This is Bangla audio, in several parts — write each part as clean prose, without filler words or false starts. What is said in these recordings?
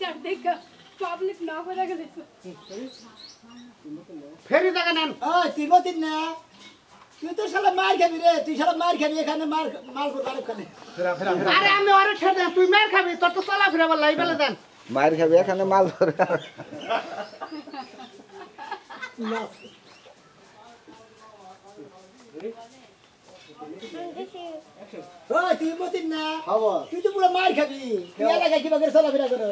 চার দেখা পাবলিক না করে গেছে ফেরি টাকা নেন তিন না তুই তো শালা মার খাবি রে তুই শালা মার খাবি এখানে মাল করতে ওখানে আরে আমি আরে ছেড়ে দেন তুই মার খাবি তোর তো চলা ফিরে বল লাইবেলে দেন মার খাবি এখানে মাল ধরে তুই মতিন না তুই তো পুরো মার খাবি তুই এলাকায় কিবা করে চলাফেরা করো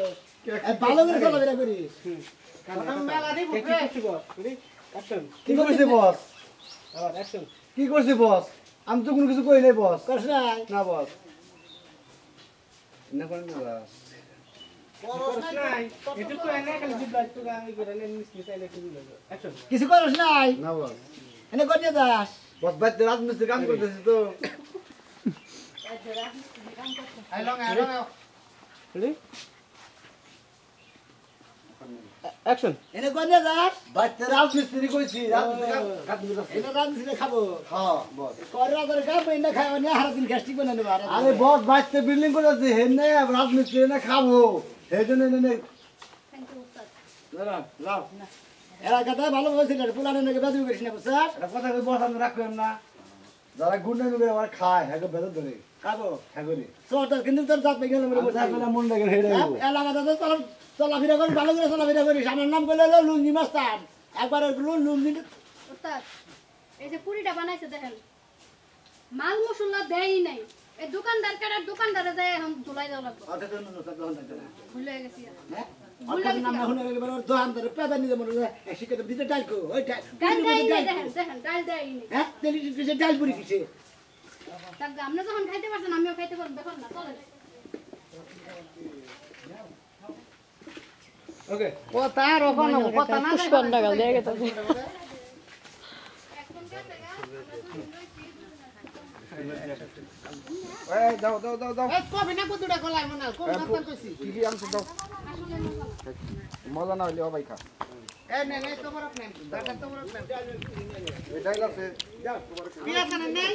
ভালো করে চলাফেরা করিস মেলা দিব কি করছিস বস কি করছিস বস আমি তো কোনো কিছু কই নাই বস করছ নাই না বস না করেন না কিছু করছ নাই না বস এনে কোনে যাস বস বাইতে রাজমিস্ত্রি কাম করতেছিস তো I long I ready action এনে কোনে যাস বাইতে রাজমিস্ত্রি কইছি রাজমিস্ত্রি কাম করতেছিস এনে রাঁধছিস খাবো হ্যাঁ বস কররা করে কাম না খাওয়া না হারা দিন গ্যাস্ট্রিক বানানো আরে বস বাইতে বিল্ডিং করতেছিস হেনে রাজমিস্ত্রি না খাবো এইজন্য এনে দাঁড়া লাও এরা কথা ভালো বলছিল পুলানে নাকি বেদু করিস না বুঝছ এটা কথা কই বস আমি রাখবেন না যারা গুন্ডা নুগে আমার খায় হ্যাঁ বেদর ধরে খাবো হ্যাঁ করি তোর কিন্তু তোর জাত মেঘেল মেরে বসে আপনারা মন লাগে হেডে এলাকাটা তো চলাফেরা করিস ভালো করে চলাফেরা করিস আমার নাম করলে হলো লুঙ্গি মাস্টার একবার লুঙ্গি ওস্তাদ এই যে পুরিটা বানাইছে দেখেন মাল মশলা দেয়ই নাই এই দোকানদার কাটার দোকানদারে যায় এখন ধুলাই দেওয়া লাগবে আচ্ছা তো না ভুলে গেছি হ্যাঁ আর নাম না হলে এবার দোকান ধরে পেদা নিতে মনে হয় শিখে দিতে ডাল কো ওই ডাল দেয়ই নাই দেখেন দেখেন ডাল দেয়ই নাই হ্যাঁ তেলি কিসে ডাল পুরি কিসে তাক আপনি যখন খাইতে পারছেন আমিও খাইতে পারবো দেখুন না চলেন ওকে কথা রকম কথা না পুষ্পন্ডা গাল দিয়ে গেছে এই দাও দাও দাও দাও এই কবি না কতটা কলাই মনে কবি না কইছি কি আনছো দাও মজা না হইলে ভাই খা এই নে নে তোমার আপনি দাদা তোমার আপনি এটাই আছে পিয়াজ না নেই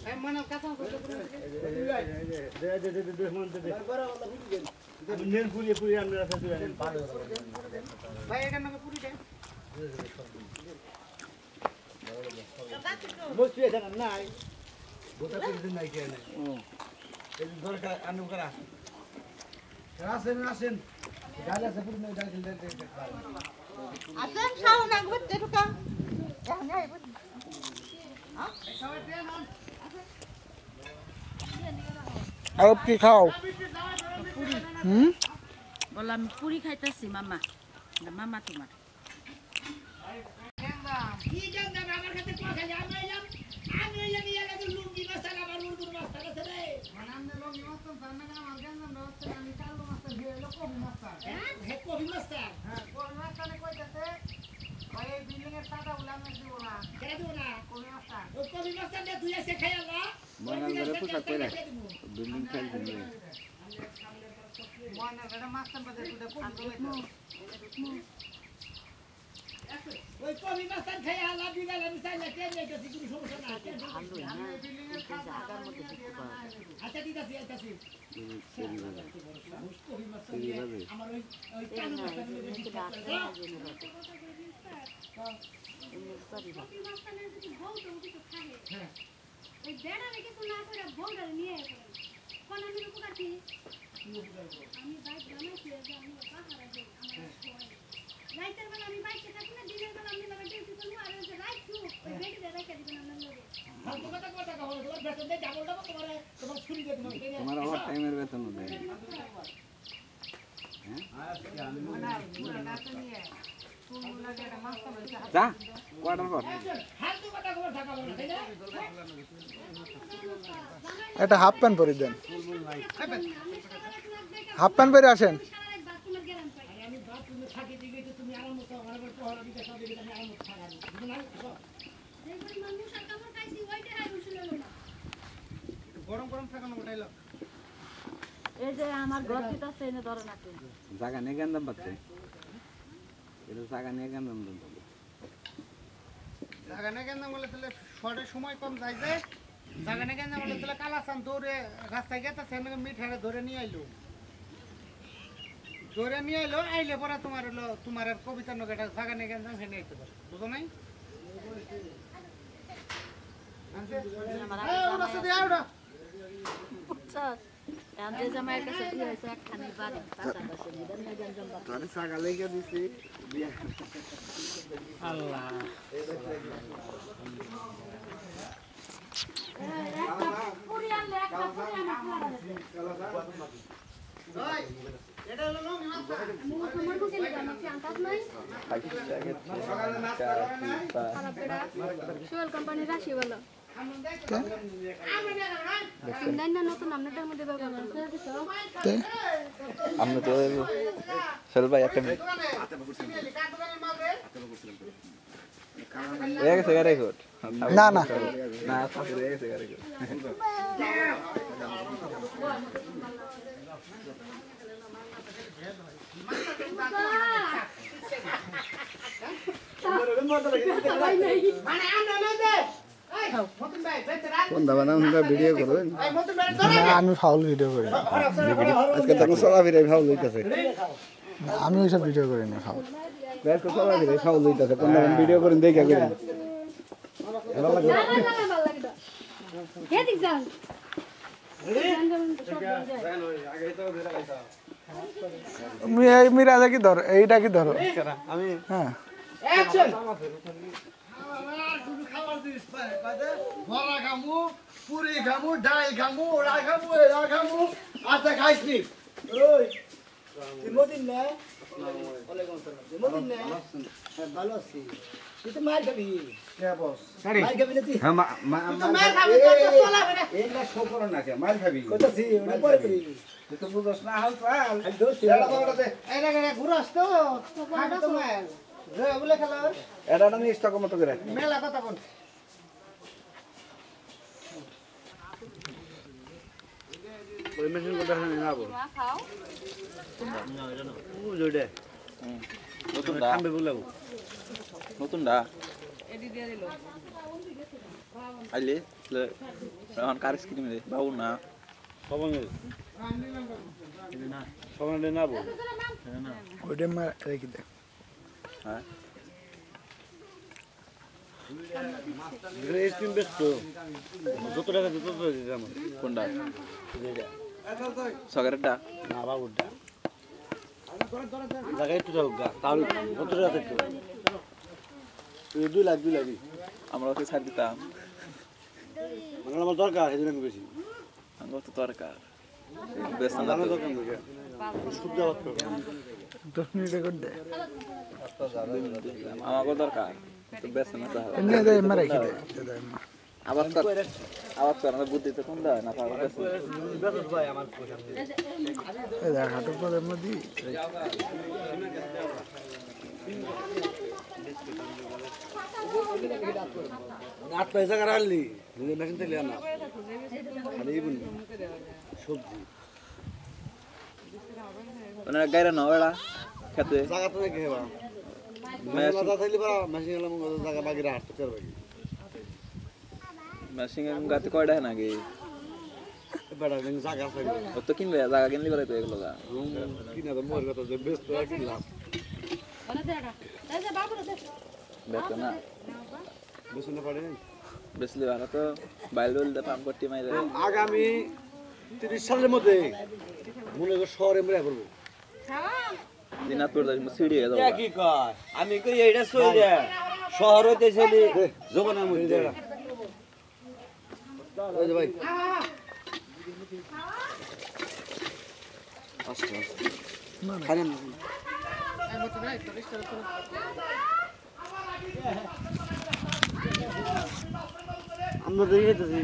এই মনে কথা কইছো আমি নেন পুরি পুরি আমরা রাখা তুই আনেন ভালো ভাই এটা নাকি পুরি দেন বসবি এখানে নাই গোটা পুরি নাই কে নাই এই দরকার আনু করা আসেন আসেন ডাল আছে পুরি নাই ডাল দিলে আসেন খাও না গো টেটুকা এখন আইব আর কি খাও বললাম পুরি খাইতেছি মামা মামা তোমার কি জান না আমার কাছে কথা জানাইলাম আমি লাগি লাগি লুঙ্গি মাস্টার আমার মুরগুর মাস্টার আছে রে মানামনে লঙ্গি মাস্টার জানা না আমার জানা না হচ্ছে আমি কালো মাস্টার দিয়ে এলো কবি মাস্টার হে কবি মাস্টার হ্যাঁ কবি মাস্টারে কইতাছে ভাই এই বিল্ডিং এর টাকা উলামে দিব না কেন দেব না কবি মাস্টার ও কবি মাস্টার দে তুই এসে খাই আল্লাহ মনে করে পোশাক পরে বিল্ডিং চাই দিন মনে এটা মাস্টার বাদে তুই কবি ওই কবি মাস্টার খাই আল্লাহ বিগাল আমি চাই না কেন নেই কিছু সমস্যা না বিল্ডিং এর টাকা আগার মধ্যে আচ্ছা ঠিক আছে আইতাছি কবি মাস্টার আমার ওই কানু মাস্টার এই বেড়া রেখে তো না করে বউটা নিয়ে কোন আমি উপকার কি আমি বাইক বানাইছি যে আমি পাহাড়ে যাই আমার রাইতের বেলা আমি বাইকে থাকি না দিনের বেলা আমি লাগা ডিউটি করব আর ওই রাইট টু ওই বেডিতে রেখে দিবেন আপনার লগে ফালতু কথা কথা কও তোমার বেতন দে ডাবল ডাবল তোমার ছুরি দে তোমার তোমার ওভার টাইমের বেতন দেয় যা কোয়ার্টার কর ফালতু কথা কও ঢাকা বলো তাই না একটা হাফ প্যান্ট পরে দেন হাফ প্যান্ট পরে আসেন বাথরুমের গ্যারান্টি পাই আমি বাথরুমে থাকি দিবি তো তুমি আরাম মতো আমার পহরা দিতে সব দিবি আমি আরাম মতো থাকাবো বুঝলেন না দেখবেন মানুষ আর কাপড় খাইছি ওইটা আর উঠছিল না গরম গরম থাকানো উঠাইলো এই যে আমার ঘর দিতেছে এনে ধরে না জায়গা নিয়ে গেন্দাম পাচ্ছে এটা জায়গা নিয়ে গেন্দাম জাগানে কেন বলে তাহলে শর্টের সময় কম যায় যে জাগানে কেন বলে তাহলে কালাসান দৌড়ে রাস্তায় গেছে সেখানে মিঠারে ধরে নিয়ে আইলো ধরে নিয়ে এলো আইলে পরে তোমার হলো তোমার আর কবিতার নকে একটা জায়গা নিয়ে গেলাম সেখানে আইতে পারো বুঝো নাই ওটা সাথে আউডা জামাইয়ের কাছে কি হয়েছে একখানি বাড়ি পাশাপাশি তোর সকালে কে দিছি বিয়া আল্লাহ ওই এটা হলো নমি মাছ সোয়াল কোম্পানি রাশি বলো নতুন আপনাদের মধ্যে আমরা তো চল ভাই একটা গেছে গাড়ি কোট না না না তারপরে গেছে গাড়ি কোট মানে আমরা না দে এই মতন ভাই বেতরা কোন দাবা না আমরা ভিডিও করবেন এই মতন ভাই না, আমি ফাউল ভিডিও করি না। আজকে তো চলা ভিড়ে ভালো লইতাছে আমি ওইসব ভিডিও করি না ফাউল। আজকে চলা ভিড়ে ভালো লইতাছে কোন দাবা ভিডিও করেন দেখা করেন মিরাজা কি ধরো, এইটা কি ধরো? হ্যাঁ অ্যাকশন খাবার দিস বড়া খামু পুরি খামু ডাল খামু ওরা খামু এরা খামু আচ্ছা খাইস নি ওই তুই মদিন না মদিন না ভালো আছি তুই তো মার খাবি কে বস মার খাবি না তুই হ্যাঁ মার খাবে তো চলা বেটা এই না শো করো না কে মার খাবি কোথাছি ওটা পরে করি তুই তো বুঝছ না হাল চাল খালি দোষ এই না না ঘুরাস তো খাবে তো মার রে বলে খেলা এটা না স্টক মতো করে মেলা কথা কোন ওই মেশিন করে দেখেন না বল ও জোড়ে নতুন দা খাবে বলাবো নতুন দা এডি দিয়ে দিল আইলে এখন কার স্ক্রিন রে বাবু না সবঙ্গে না সবঙ্গে না বল ওইটা রেখে দে। হ্যাঁ গ্রে স্ক্রিন বেস্ট যত টাকা যত দিতে আমার কোনটা সগারেরটা না বাবুরটা জায়গা একটু চলগা তাহলে কত টাকা থাকতো 2 লাখ আমরা ওকে ছাড় দিতাম মানে আমার দরকার এই জন্য বেশি আমার তো দরকার বেশ না দরকার শুদ্ধ হতো 10 মিনিট রেকর্ড দে। আমাকে দরকার তো বেশ না তাহলে এমনি দে এমনি রেখে দে। আবার আমাদের বুদ্ধিতে কোন দেয় না পাওয়া গেছে এই দেখ হাঁটুর পরের মধ্যে আট পয়সা করে আনলি নিজের মেশিন থেকে না খালি সবজি মানে গাইরা না ওড়া খেতে জায়গা তো দেখে বা মেশিন থাকলে বা মেশিন এলাম জায়গা বাগিরা হাঁটতে পারবে মেশিং গাতে কয়টা নাকি বেড়া কিন্তু জায়গা থাকবে ও তো কিনবে জায়গা কিনলি পারে তো এগুলো কিনা তো মোর কথা যে বেস্ট কিনলাম বেচো না বেশি না পারে বেচলি ভালো তো বাইল রোল দে পাম্প করতে মাইরে আগামী 30 সালের মধ্যে মনে কর শহরে মেরে পড়বো দিনাজপুর যাই সিঁড়ি হয়ে যাবো কি কয় আমি কই এইটা সই দে শহর হইতে ছেলে জমানার মধ্যে ওই যে ভাই আচ্ছা খালি আমরা দেখে যেতেছি